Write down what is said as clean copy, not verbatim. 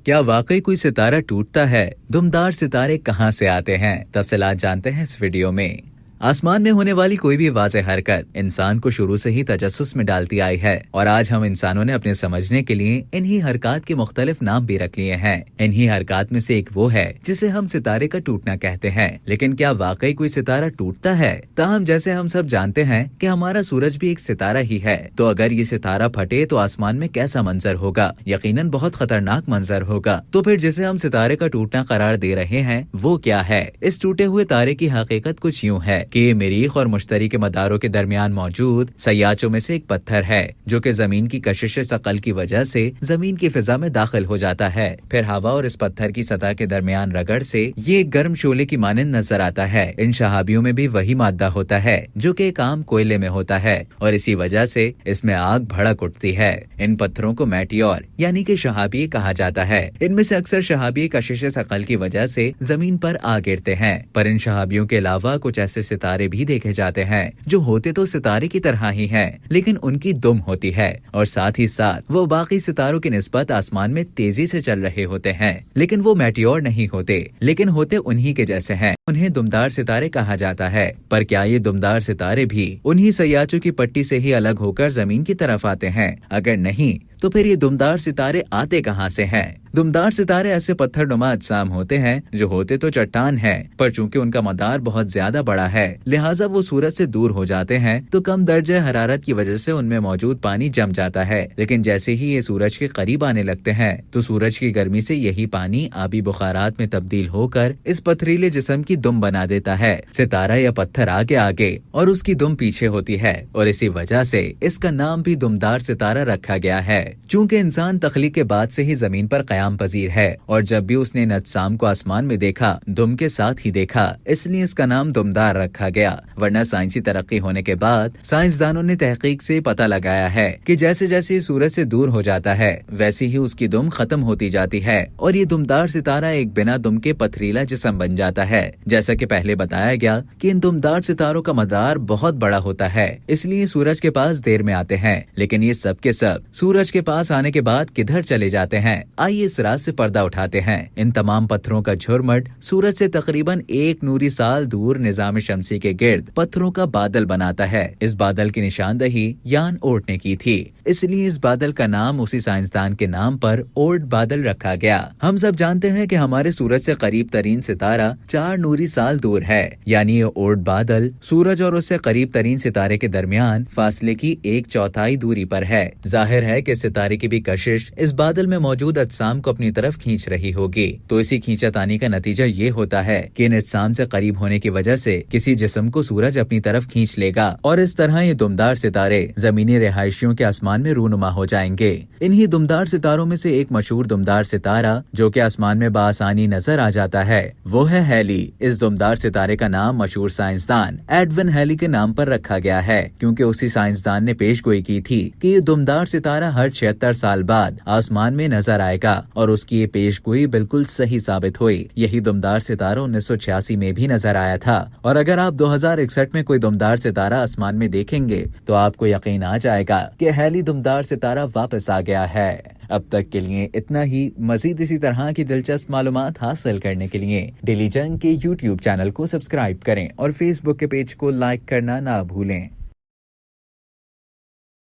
क्या वाकई कोई सितारा टूटता है? दुमदार सितारे कहाँ से आते हैं? तफसीलात जानते हैं इस वीडियो में। आसमान में होने वाली कोई भी वाज़ेह हरकत इंसान को शुरू से ही तजस्सुस में डालती आई है और आज हम इंसानों ने अपने समझने के लिए इन्हीं हरकत के मुख्तलिफ नाम भी रख लिए हैं। इन्हीं हरकत में से एक वो है जिसे हम सितारे का टूटना कहते हैं। लेकिन क्या वाकई कोई सितारा टूटता है? ताहम जैसे हम सब जानते हैं कि हमारा सूरज भी एक सितारा ही है, तो अगर ये सितारा फटे तो आसमान में कैसा मंजर होगा? यकीनन बहुत खतरनाक मंजर होगा। तो फिर जिसे हम सितारे का टूटना करार दे रहे हैं वो क्या है? इस टूटे हुए तारे की हकीकत कुछ यूँ है कि ये मरीख और मुश्तरी के मदारों के दरमियान मौजूद सयाचों में से एक पत्थर है जो कि जमीन की कशिश सकल की वजह से जमीन की फिजा में दाखिल हो जाता है। फिर हवा और इस पत्थर की सतह के दरमियान रगड़ से ये एक गर्म शोले की मानंद नजर आता है। इन शहाबियों में भी वही मादा होता है जो कि एक आम कोयले में होता है और इसी वजह से इसमें आग भड़क उठती है। इन पत्थरों को मेटियोर यानी कि शहाबी कहा जाता है। इनमें से अक्सर शहाबी कशिश सकल की वजह से जमीन पर आ गिरते हैं, पर इन शहाबियों के अलावा कुछ ऐसे सितारे भी देखे जाते हैं जो होते तो सितारे की तरह ही हैं, लेकिन उनकी दुम होती है और साथ ही साथ वो बाकी सितारों की निस्बत आसमान में तेजी से चल रहे होते हैं। लेकिन वो मेटियोर नहीं होते, लेकिन होते उन्हीं के जैसे हैं। उन्हें दुमदार सितारे कहा जाता है। पर क्या ये दुमदार सितारे भी उन्हीं सयाचों की पट्टी से ही अलग होकर जमीन की तरफ आते हैं? अगर नहीं तो फिर ये दुमदार सितारे आते कहाँ से हैं? दुमदार सितारे ऐसे पत्थर नुमा अजसाम होते हैं जो होते तो चट्टान है, पर चूंकि उनका मदार बहुत ज्यादा बड़ा है लिहाजा वो सूरज से दूर हो जाते हैं तो कम दर्जे हरारत की वजह से उनमें मौजूद पानी जम जाता है। लेकिन जैसे ही ये सूरज के करीब आने लगते हैं तो सूरज की गर्मी से यही पानी आबी बुखारात में तब्दील होकर इस पथरीले जिस्म की दुम बना देता है। सितारा या पत्थर आगे आगे और उसकी दुम पीछे होती है और इसी वजह से इसका नाम भी दुमदार सितारा रखा गया है। चूंकि इंसान तख्लीक के बाद से ही जमीन पर कयाम पजीर है और जब भी उसने इन अजसाम को आसमान में देखा दुम के साथ ही देखा, इसलिए इसका नाम दुमदार रखा गया। वरना साइंसी तरक्की होने के बाद साइंसदानों ने तहकीक से पता लगाया है कि जैसे जैसे सूरज से दूर हो जाता है वैसे ही उसकी दुम खत्म होती जाती है और ये दुमदार सितारा एक बिना दुम के पथरीला जिस्म बन जाता है। जैसा कि पहले बताया गया कि इन दुमदार सितारों का मदार बहुत बड़ा होता है, इसलिए सूरज के पास देर में आते हैं। लेकिन ये सब के सब सूरज के पास आने के बाद किधर चले जाते हैं? आइए इस राज से पर्दा उठाते हैं। इन तमाम पत्थरों का झुरमट सूरज से तकरीबन 1 नूरी साल दूर निजाम शमसी के गिर्द पत्थरों का बादल बनाता है। इस बादल की निशानदही यान ओर्ट ने की थी, इसलिए इस बादल का नाम उसी साइंसदान के नाम पर ओर्ट बादल रखा गया। हम सब जानते हैं कि हमारे सूरज से करीब तरीन सितारा 4 नूरी साल दूर है, यानी ये ओर्ट बादल सूरज और उससे करीब तरीन सितारे के दरमियान फासले की 1/4 दूरी पर है। जाहिर है कि सितारे की भी कशिश इस बादल में मौजूद अजसाम को अपनी तरफ खींच रही होगी। तो इसी खींचातानी का नतीजा ये होता है कि इन अजसाम से करीब होने की वजह से किसी जिस्म को सूरज अपनी तरफ खींच लेगा और इस तरह ये दुमदार सितारे जमीनी रिहायशियों के आसमान में रूनुमा हो जाएंगे। इन्हीं दुमदार सितारों में से एक मशहूर दुमदार सितारा जो कि आसमान में बासानी नजर आ जाता है वो है हैली। इस दुमदार सितारे का नाम मशहूर साइंसदान एडविन हैली के नाम पर रखा गया है, क्योंकि उसी साइंसदान ने पेशगोई की थी कि ये दुमदार सितारा हर 76 साल बाद आसमान में नजर आएगा और उसकी ये पेशगोई बिल्कुल सही साबित हुई। यही दुमदार सितारा 1986 में भी नजर आया था और अगर आप 2061 में कोई दुमदार सितारा आसमान में देखेंगे तो आपको यकीन आ जाएगा कि हैली दुमदार सितारा वापस आ गया है। अब तक के लिए इतना ही। मजीद इसी तरह की दिलचस्प मालूमात हासिल करने के लिए डेली जंग के YouTube चैनल को सब्सक्राइब करें और Facebook के पेज को लाइक करना ना भूलें।